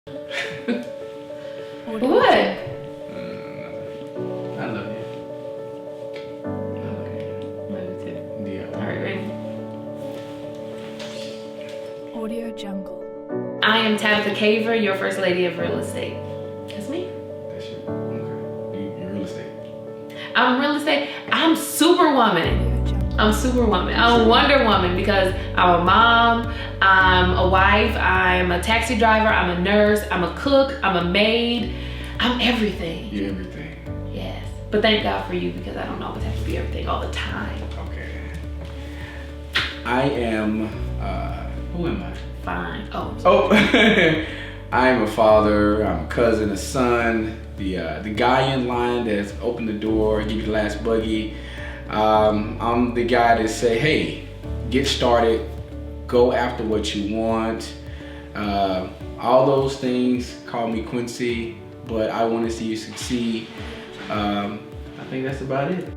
What? I love you. Okay. Love you too. Yeah. All right, ready? Audio Jungle. I am Tabitha Caver, your first lady of real estate. That's me. That's you. Okay. You real estate. I'm real estate. I'm Superwoman. Audio Jungle. I'm Superwoman. I'm Wonder Woman because I'm a mom, I'm a wife, I'm a taxi driver, I'm a nurse, I'm a cook, I'm a maid. I'm everything. You're everything. Yes. But thank God for you because I don't always have to be everything all the time. Okay. I am, who am I? Fine. Oh. I am a father, I'm a cousin, a son, the guy in line that's opened the door, give you the last buggy. I'm the guy that say, hey, get started, go after what you want. All those things, call me Quincy, but I want to see you succeed. I think that's about it.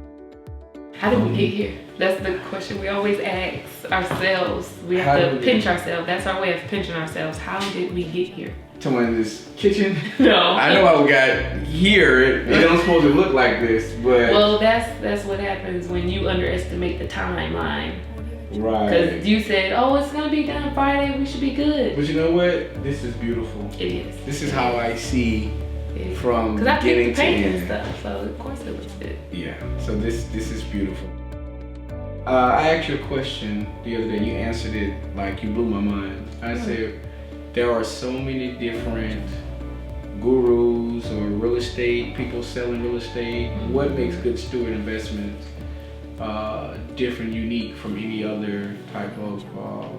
How did we get here? That's the question we always ask ourselves. We How have did to we pinch get ourselves. That's our way of pinching ourselves. How did we get here? Someone in this kitchen. No. I know how we got here. It don't supposed to look like this, but Well, that's what happens when you underestimate the timeline. right. Because you said, oh, it's going to be done Friday. We should be good. But you know what? This is beautiful. It is. This is how I see from Because I beginning picked the to paint and end. stuff, so of course it was good. Yeah. So this is beautiful. I asked you a question the other day. You answered it like you blew my mind. I said there are so many different gurus or real estate people selling real estate. What makes Good Steward Investments different, unique from any other type of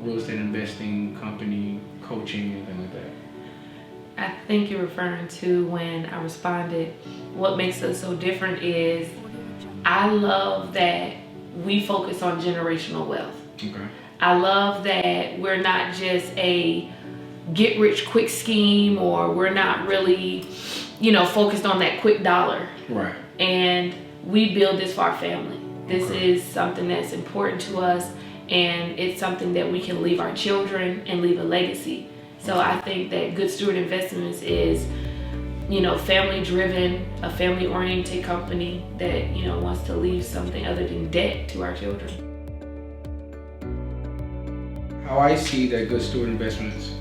real estate investing company, coaching, anything like that? I think you're referring to when I responded, what makes us so different is I love that we focus on generational wealth. Okay. I love that we're not just a get rich quick scheme, or we're not really, focused on that quick dollar. Right. And we build this for our family. This is something that's important to us, and it's something that we can leave our children and leave a legacy. So I think that Good Steward Investments is, family driven, a family oriented company that, wants to leave something other than debt to our children. How I see that Good Steward Investments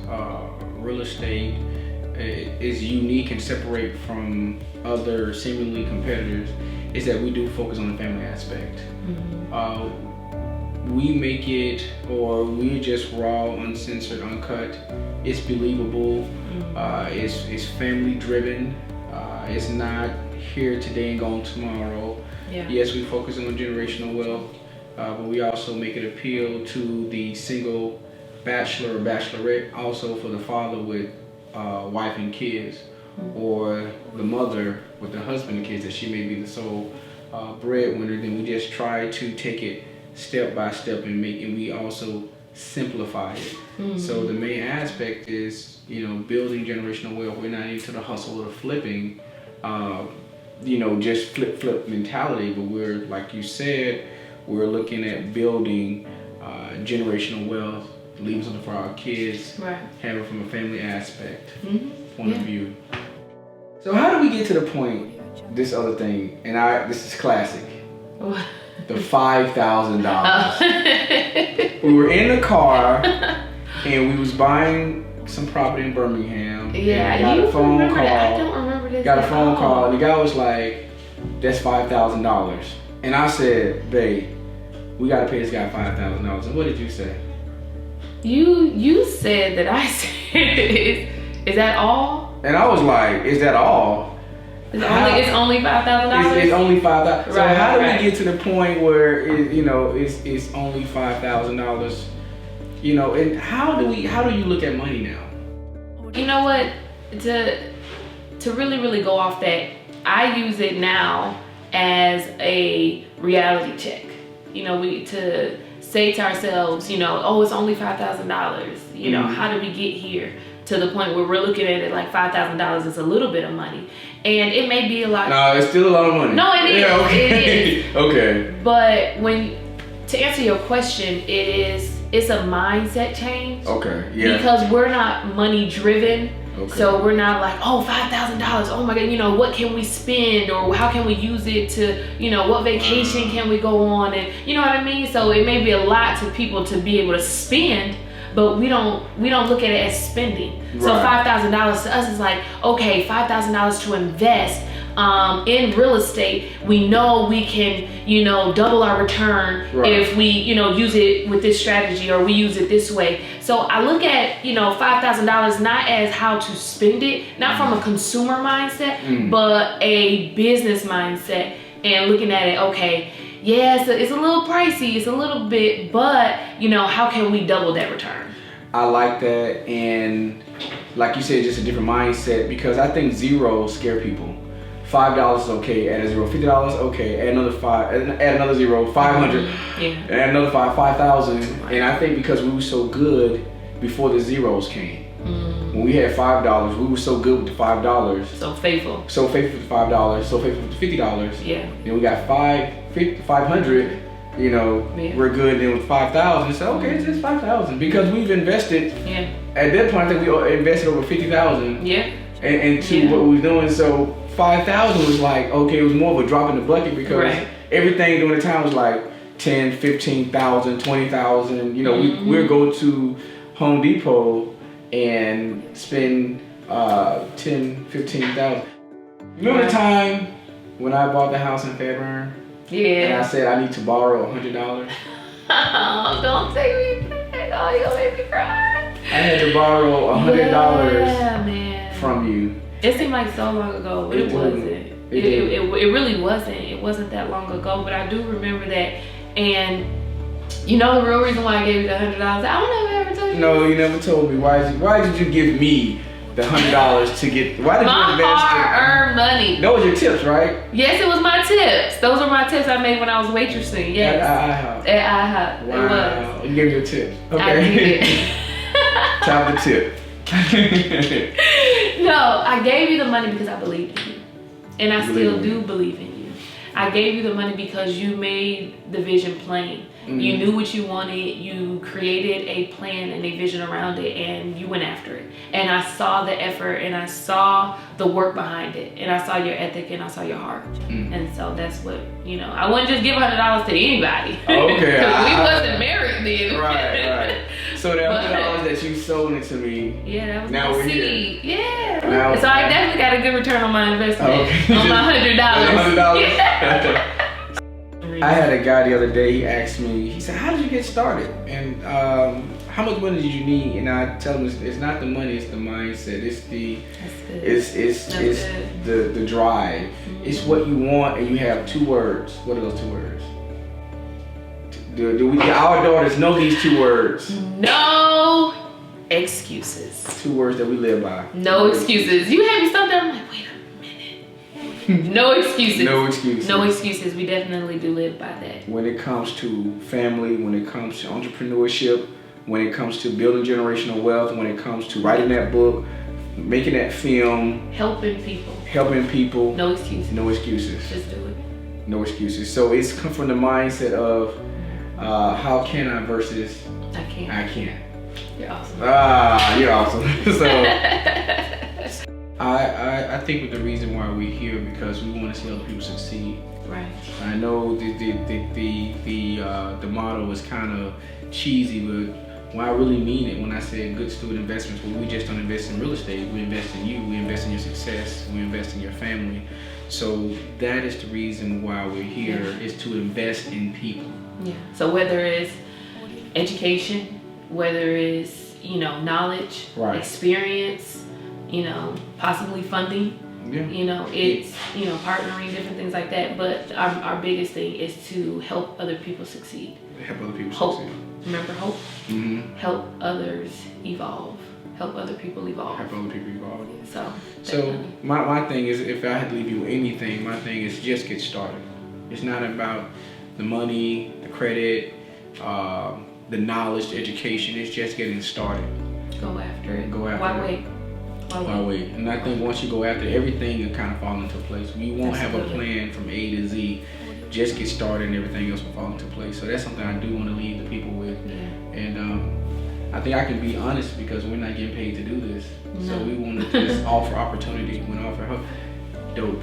real estate is unique and separate from other seemingly competitors is that we do focus on the family aspect. We make it, or we're just raw, uncensored, uncut. It's believable. It's family driven. It's not here today and gone tomorrow. Yeah. Yes, we focus on generational wealth, but we also make it appeal to the single bachelor or bachelorette, also for the father with wife and kids, or the mother with the husband and kids, that she may be the sole breadwinner. Then we just try to take it step by step and we also simplify it. So the main aspect is, building generational wealth. We're not into the hustle or the flipping, just flip mentality, but we're, like you said, we're looking at building generational wealth, leaving something for our kids, Right. have it from a family aspect, point of view. So how do we get to the point, this other thing, and this is classic, the $5,000. We were in the car and we was buying some property in Birmingham. Yeah, and got you a phone remember call. that. I don't remember this. Got a at phone all. call, and the guy was like, that's $5,000. And I said, babe, we gotta pay this guy $5,000. And what did you say? You said that I said, is that all? And I was like, is that all? It's only $5,000. It's only $5,000. So Right, how do right. we get to the point where it's only $5,000? And how do you look at money now? You know what? To really go off that, I use it now as a reality check. We to say to ourselves, oh, it's only $5,000. How did we get here to the point where we're looking at it like $5,000 is a little bit of money, and it may be a lot. No, it's still a lot of money. No, it is. Yeah, okay. It is. Okay. But to answer your question, it's a mindset change. Okay. Yeah. Because we're not money driven. Okay. So we're not like, oh, $5,000. Oh my God, you know, what can we spend, or how can we use it to, you know, what vacation can we go on, and you know what I mean. So it may be a lot to people to be able to spend, but we don't look at it as spending. So $5,000 to us is like, okay, $5,000 to invest in real estate. We know we can, you know, double our return if we, you know, use it with this strategy, or we use it this way. So I look at, you know, $5,000 not as how to spend it, not from a consumer mindset, but a business mindset, and looking at it, okay, yeah, it's a little pricey, it's a little bit, but you know, how can we double that return? I like that, and like you said, just a different mindset, because I think zeros scare people. $5 is okay, add a zero. $50, okay, add another $5, add another zero. $500, add another $5,000. And I think because we were so good before the zeros came, when we had $5, we were so good with the $5. So faithful with the $5, so faithful with the $50. Yeah. Then we got $500. You know, we're good. Then with 5,000, it's okay, it's just 5,000, because we've invested. Yeah. At that point, I think we invested over 50,000. Yeah. Into what we were doing. So 5,000 was like, okay, it was more of a drop in the bucket, because everything during the time was like 10, 15,000, 20,000. You know, we'd go to Home Depot and spend 10, 15,000. Remember the time when I bought the house in Fairburn? Yeah. And I said I need to borrow $100. Oh, don't take me back. Oh, you're gonna make me cry. I had to borrow $100 from you. It seemed like so long ago, but it wasn't. It really wasn't. It wasn't that long ago, but I do remember that. And you know the real reason why I gave you the $100? I don't know if I ever told you. No, you never told me. Why did you give me the $100 to get? Why did you invest? My hard-earned money. Those were your tips, right? Yes, it was my tips. Those were my tips I made when I was waitressing. Yes. At IHOP. At IHOP. Wow. It was. You gave me your tips. Okay. I did. Top of the tip. No, I gave you the money because I believed in you. And I still do believe in you. I gave you the money because you made the vision plain. You knew what you wanted, you created a plan and a vision around it, and you went after it. And I saw the effort, and I saw the work behind it, and I saw your ethic, and I saw your heart. And so that's what, you know, I wouldn't just give $100 to anybody. Okay. Because we wasn't married then. Right. So that $100 that you sold into me. Yeah, that was now my we're seed. Here. Yeah. So I definitely got a good return on my investment. On my $100. $100. Yeah. I had a guy the other day, he asked me, he said, how did you get started? And how much money did you need? And I tell him it's not the money, it's the mindset. It's the drive. It's what you want, and you have 2 words. What are those 2 words? Our daughters know these 2 words. No excuses. 2 words that we live by. No excuses. You had me stop there, I'm like, wait a minute. No excuses. No excuses. No excuses. We definitely do live by that. When it comes to family, when it comes to entrepreneurship, when it comes to building generational wealth, when it comes to writing that book, making that film, helping people. No excuses. No excuses. Just do it. No excuses. So it's come from the mindset of how can I versus I can't. I can't. You're awesome. You're awesome. So I think with the reason why we're here, because we want to see other people succeed. Right. I know the motto is kind of cheesy, but when I really mean it, when I say good steward investments, well, we just don't invest in real estate. We invest in you. We invest in your success. We invest in your family. So that is the reason why we're here, is to invest in people. Yeah. So whether it's education, whether it's, you know, knowledge, experience, you know, possibly funding, you know, it's, you know, partnering, different things like that. But our biggest thing is to help other people succeed. Help other people succeed. Remember hope? Help others evolve. Help other people evolve. Help other people evolve. So my thing is, if I had to leave you anything, my thing is just get started. It's not about the money, the credit, the knowledge, the education. It's just getting started. Go after it. Why wait? Why wait? And I think once you go after it, everything will kind of fall into place. You won't have a plan from A to Z. Just get started and everything else will fall into place. So that's something I do want to leave the people with. And I think I can be honest because we're not getting paid to do this. No. So we want to just offer opportunity, we want to offer help. Dope.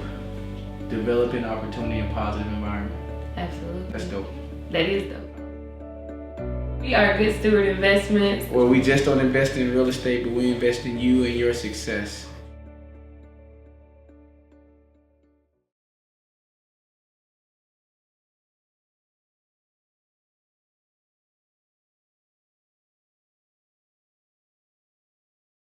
Developing opportunity in a positive environment. Absolutely. That's dope. That is dope. We are Good Steward Investments. Well, we just don't invest in real estate, but we invest in you and your success.